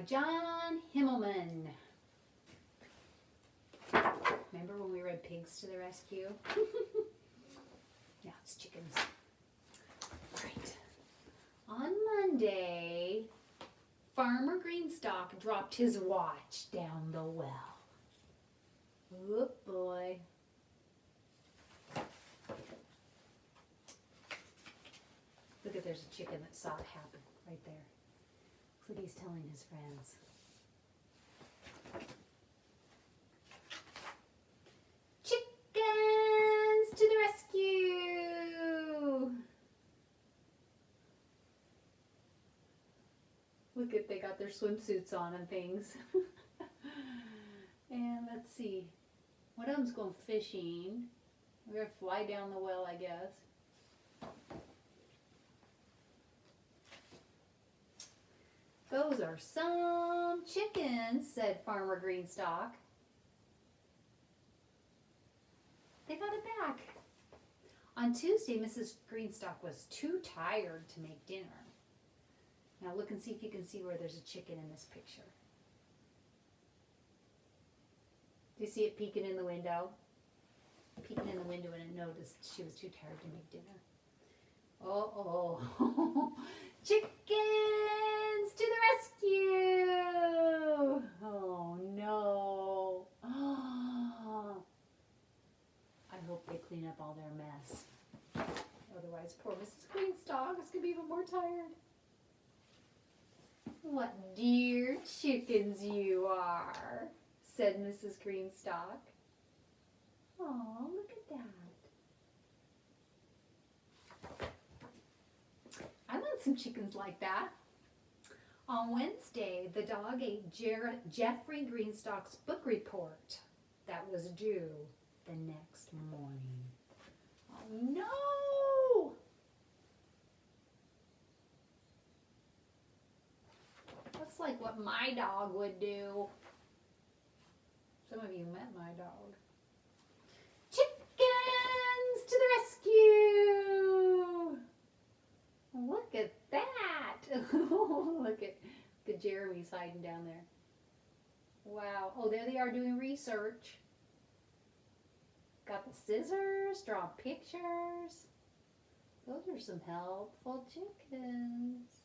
by John Himmelman. Remember when we read Pigs to the Rescue? Now it's chickens. All right. On Monday, Farmer Greenstock dropped his watch down the well. Oh boy. Look at, there's a chicken that saw it happen right there. Looks like he's telling his friends. Chickens to the rescue! Look at, they got their swimsuits on and things. And let's see. One of them's going fishing. We're going to fly down the well, I guess. Those are some chickens, said Farmer Greenstock. They got it back. On Tuesday, Mrs. Greenstock was too tired to make dinner. Now look and see if you can see where there's a chicken in this picture. Do you see it peeking in the window? Peeking in the window, and it noticed she was too tired to make dinner. Uh-oh. Chickens to the rescue! Oh no. I hope they clean up all their mess. Otherwise, poor Mrs. Greenstock is going to be even more tired. What dear chickens you are, said Mrs. Greenstock. Oh, look at that. I want some chickens like that. On Wednesday, the dog ate Jeffrey Greenstock's book report that was due the next morning. Oh no! That's like what my dog would do. Some of you met my dog. Chickens to the rescue! Look at that! Look at Jeremy's hiding down there. Wow. Oh, there they are doing research. Got the scissors, draw pictures. Those are some helpful chickens.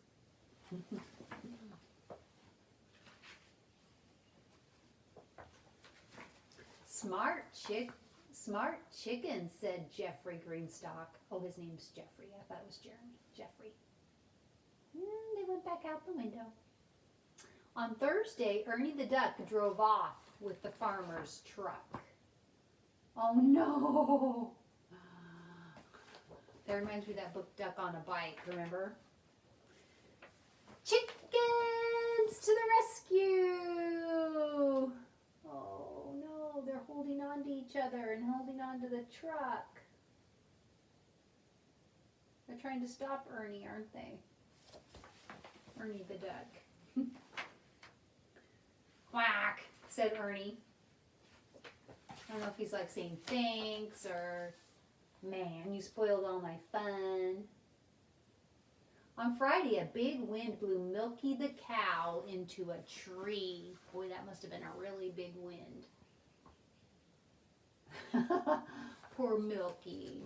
Smart chicken, said Jeffrey Greenstock. Oh, his name's Jeffrey. I thought it was Jeremy. Jeffrey. And they went back out the window. On Thursday, Ernie the duck drove off with the farmer's truck. Oh no! That reminds me of that book, Duck on a Bike, remember? Chickens to the rescue! Oh no, they're holding on to each other and holding on to the truck. They're trying to stop Ernie, aren't they? Ernie the duck. Quack, said Ernie. I don't know if he's like saying thanks or, man, you spoiled all my fun. On Friday, a big wind blew Milky the cow into a tree. Boy, that must have been a really big wind. Poor Milky.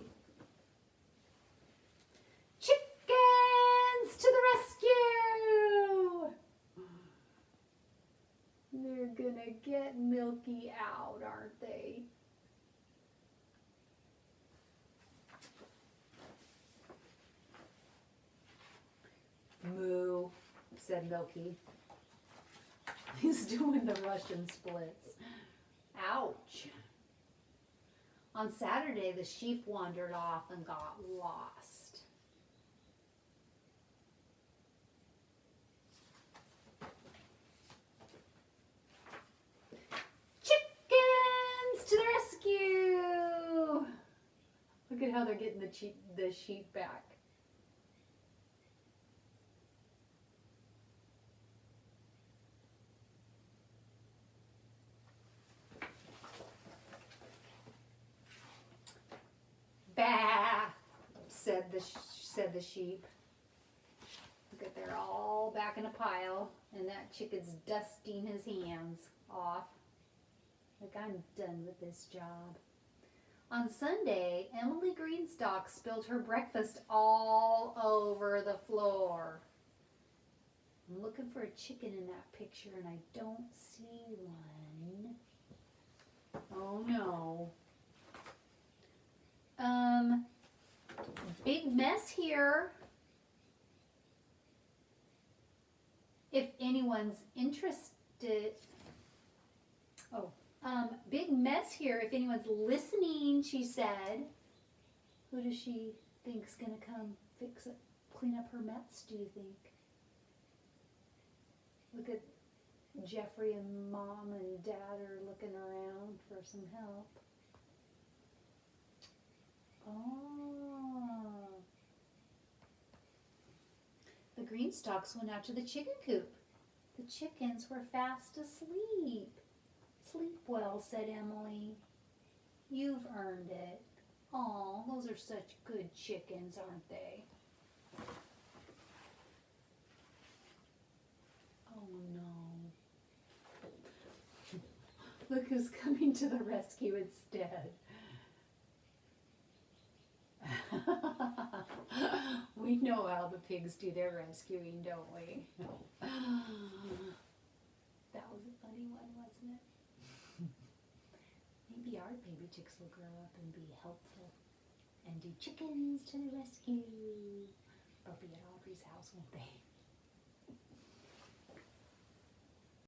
Chickens to the rescue! They're gonna get Milky out, aren't they? Moo, said Milky. He's doing the Russian splits. Ouch. On Saturday, the sheep wandered off and got lost. Chickens to the rescue! Look at how they're getting the sheep back. Bah, said the sheep. Look at, they're all back in a pile, and that chicken's dusting his hands off. Like, I'm done with this job. On Sunday, Emily Greenstock spilled her breakfast all over the floor. I'm looking for a chicken in that picture, and I don't see one. Oh no. Big mess here. If anyone's interested. Big mess here if anyone's listening, she said. Who does she think's gonna come fix it, clean up her mess, do you think? Look at Jeffrey and Mom and Dad are looking around for some help. Oh. The Greenstocks went out to the chicken coop. The chickens were fast asleep. Sleep well, said Emily. You've earned it. Aw, those are such good chickens, aren't they? Oh no. Look who's coming to the rescue instead. We know how the pigs do their rescuing, don't we? That was a funny one, wasn't it? Maybe our baby chicks will grow up and be helpful and do chickens to the rescue. They'll be at Audrey's house, won't they?